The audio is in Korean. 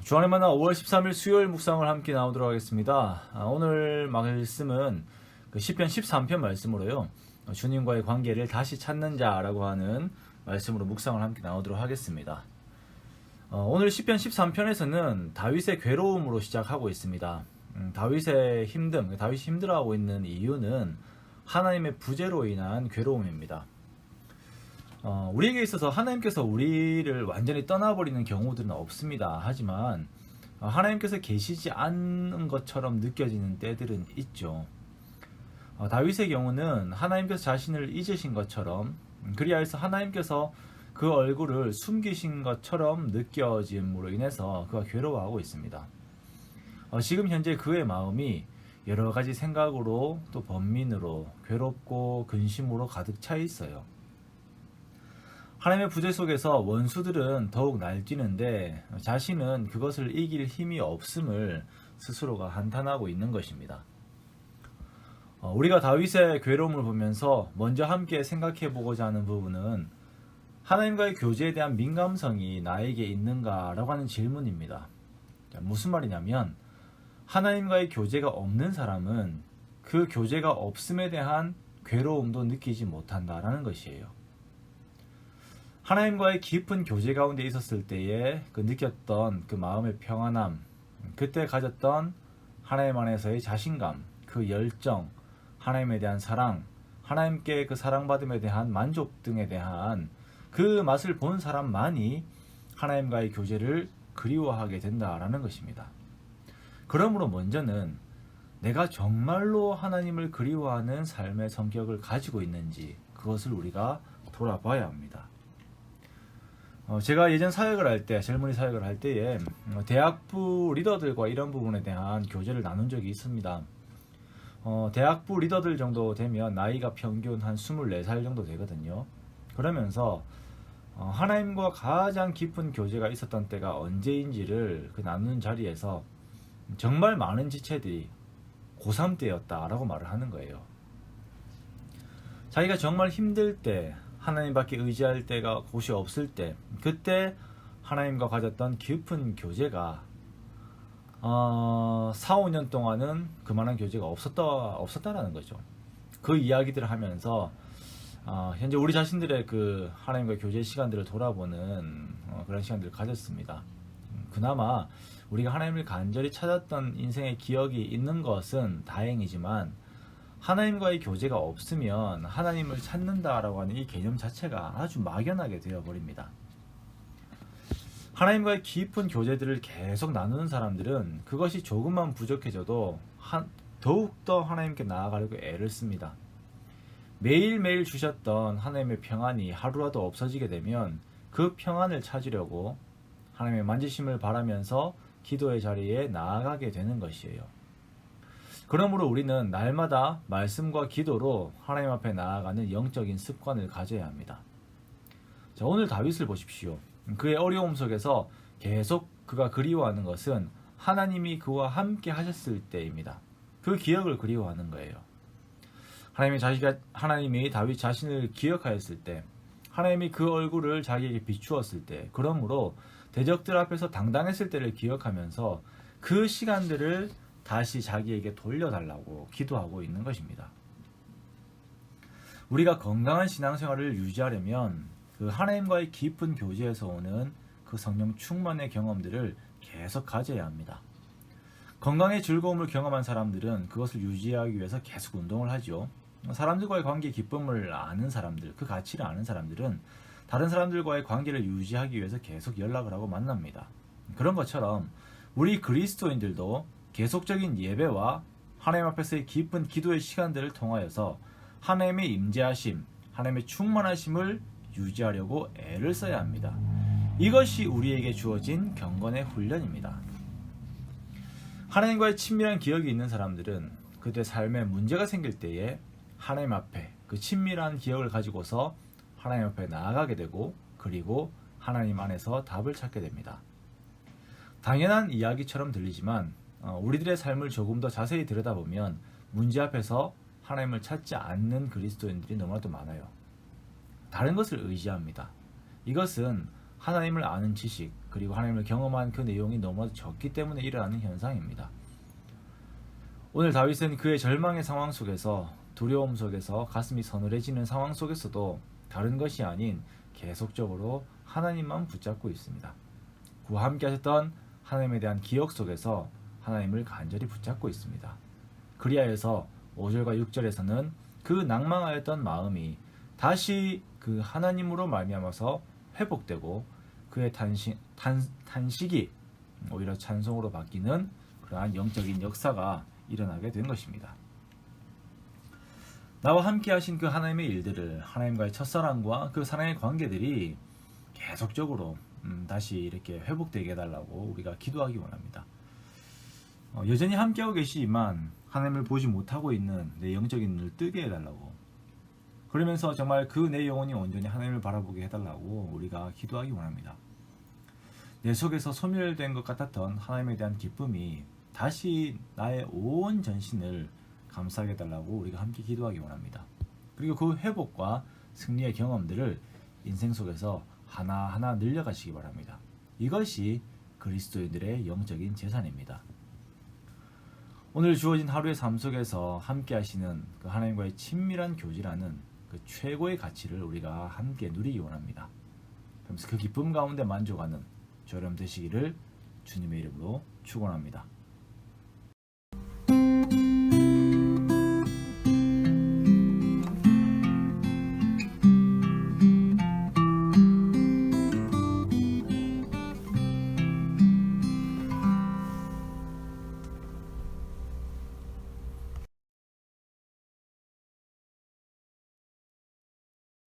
주안의 만나 5월 13일 수요일 묵상을 함께 나오도록 하겠습니다. 오늘 말씀은 시편 13편 말씀으로요. 주님과의 관계를 다시 찾는 자라고 하는 말씀으로 묵상을 함께 나오도록 하겠습니다. 오늘 시편 13편에서는 다윗의 괴로움으로 시작하고 있습니다. 다윗이 힘들어하고 있는 이유는 하나님의 부재로 인한 괴로움입니다. 우리에게 있어서 하나님께서 우리를 완전히 떠나버리는 경우들은 없습니다. 하지만 하나님께서 계시지 않는 것처럼 느껴지는 때들은 있죠. 다윗의 경우는 하나님께서 자신을 잊으신 것처럼, 그리하여서 하나님께서 그 얼굴을 숨기신 것처럼 느껴짐으로 인해서 그가 괴로워하고 있습니다. 지금 현재 그의 마음이 여러 가지 생각으로 또 번민으로 괴롭고 근심으로 가득 차 있어요. 하나님의 부재 속에서 원수들은 더욱 날뛰는데 자신은 그것을 이길 힘이 없음을 스스로가 한탄하고 있는 것입니다. 우리가 다윗의 괴로움을 보면서 먼저 함께 생각해 보고자 하는 부분은 하나님과의 교제에 대한 민감성이 나에게 있는가라고 하는 질문입니다. 무슨 말이냐면 하나님과의 교제가 없는 사람은 그 교제가 없음에 대한 괴로움도 느끼지 못한다라는 것이에요. 하나님과의 깊은 교제 가운데 있었을 때에 느꼈던 그 마음의 평안함, 그때 가졌던 하나님 안에서의 자신감, 그 열정, 하나님에 대한 사랑, 하나님께 그 사랑받음에 대한 만족 등에 대한 그 맛을 본 사람만이 하나님과의 교제를 그리워하게 된다라는 것입니다. 그러므로 먼저는 내가 정말로 하나님을 그리워하는 삶의 성격을 가지고 있는지 그것을 우리가 돌아봐야 합니다. 제가 예전 사역을 할 때, 젊은이 사역을 할 때에 대학부 리더들과 이런 부분에 대한 교제를 나눈 적이 있습니다. 대학부 리더들 정도 되면 나이가 평균 한 24살 정도 되거든요. 그러면서 하나님과 가장 깊은 교제가 있었던 때가 언제인지를 나누는 자리에서 정말 많은 지체들이 고3 때였다라고 말을 하는 거예요. 자기가 정말 힘들 때, 하나님밖에 의지할 때가 곳이 없을 때, 그때 하나님과 가졌던 깊은 교제가 4, 5년 동안은 그만한 교제가 없었다라는 거죠. 그 이야기들을 하면서 현재 우리 자신들의 그 하나님과 교제 시간들을 돌아보는 그런 시간들을 가졌습니다. 그나마 우리가 하나님을 간절히 찾았던 인생의 기억이 있는 것은 다행이지만 하나님과의 교제가 없으면 하나님을 찾는다라고 하는 이 개념 자체가 아주 막연하게 되어버립니다. 하나님과의 깊은 교제들을 계속 나누는 사람들은 그것이 조금만 부족해져도 더욱더 하나님께 나아가려고 애를 씁니다. 매일매일 주셨던 하나님의 평안이 하루라도 없어지게 되면 그 평안을 찾으려고 하나님의 만지심을 바라면서 기도의 자리에 나아가게 되는 것이에요. 그러므로 우리는 날마다 말씀과 기도로 하나님 앞에 나아가는 영적인 습관을 가져야 합니다. 자, 오늘 다윗을 보십시오. 그의 어려움 속에서 계속 그가 그리워하는 것은 하나님이 그와 함께 하셨을 때입니다. 그 기억을 그리워하는 거예요. 하나님이 다윗 자신을 기억하였을 때, 하나님이 그 얼굴을 자기에게 비추었을 때, 그러므로 대적들 앞에서 당당했을 때를 기억하면서 그 시간들을 다시 자기에게 돌려달라고 기도하고 있는 것입니다. 우리가 건강한 신앙생활을 유지하려면 그 하나님과의 깊은 교제에서 오는 그 성령 충만의 경험들을 계속 가져야 합니다. 건강의 즐거움을 경험한 사람들은 그것을 유지하기 위해서 계속 운동을 하죠. 사람들과의 관계의 기쁨을 아는 사람들, 그 가치를 아는 사람들은 다른 사람들과의 관계를 유지하기 위해서 계속 연락을 하고 만납니다. 그런 것처럼 우리 그리스도인들도 계속적인 예배와 하나님 앞에서의 깊은 기도의 시간들을 통하여서 하나님의 임재하심, 하나님의 충만하심을 유지하려고 애를 써야 합니다. 이것이 우리에게 주어진 경건의 훈련입니다. 하나님과의 친밀한 기억이 있는 사람들은 그때 삶에 문제가 생길 때에 하나님 앞에 그 친밀한 기억을 가지고서 하나님 앞에 나아가게 되고 그리고 하나님 안에서 답을 찾게 됩니다. 당연한 이야기처럼 들리지만 우리들의 삶을 조금 더 자세히 들여다보면 문제 앞에서 하나님을 찾지 않는 그리스도인들이 너무나도 많아요. 다른 것을 의지합니다. 이것은 하나님을 아는 지식 그리고 하나님을 경험한 그 내용이 너무나도 적기 때문에 일어나는 현상입니다. 오늘 다윗은 그의 절망의 상황 속에서 두려움 속에서 가슴이 서늘해지는 상황 속에서도 다른 것이 아닌 계속적으로 하나님만 붙잡고 있습니다. 그와 함께 하셨던 하나님에 대한 기억 속에서 하나님을 간절히 붙잡고 있습니다. 그리하여서 5절과 6절에서는 그 낭망하였던 마음이 다시 그 하나님으로 말미암아서 회복되고 그의 탄식이 오히려 찬송으로 바뀌는 그러한 영적인 역사가 일어나게 된 것입니다. 나와 함께 하신 그 하나님의 일들을 하나님과의 첫사랑과 그 사랑의 관계들이 계속적으로 다시 이렇게 회복되게 해달라고 우리가 기도하기 원합니다. 여전히 함께하고 계시지만 하나님을 보지 못하고 있는 내 영적인 눈을 뜨게 해달라고, 그러면서 정말 그 내 영혼이 온전히 하나님을 바라보게 해달라고 우리가 기도하기 원합니다. 내 속에서 소멸된 것 같았던 하나님에 대한 기쁨이 다시 나의 온 전신을 감싸게 해달라고 우리가 함께 기도하기 원합니다. 그리고 그 회복과 승리의 경험들을 인생 속에서 하나하나 늘려가시기 바랍니다. 이것이 그리스도인들의 영적인 재산입니다. 오늘 주어진 하루의 삶 속에서 함께 하시는 그 하나님과의 친밀한 교제라는 그 최고의 가치를 우리가 함께 누리기 원합니다. 그러면서 그 기쁨 가운데 만족하는 저렴 되시기를 주님의 이름으로 축원합니다.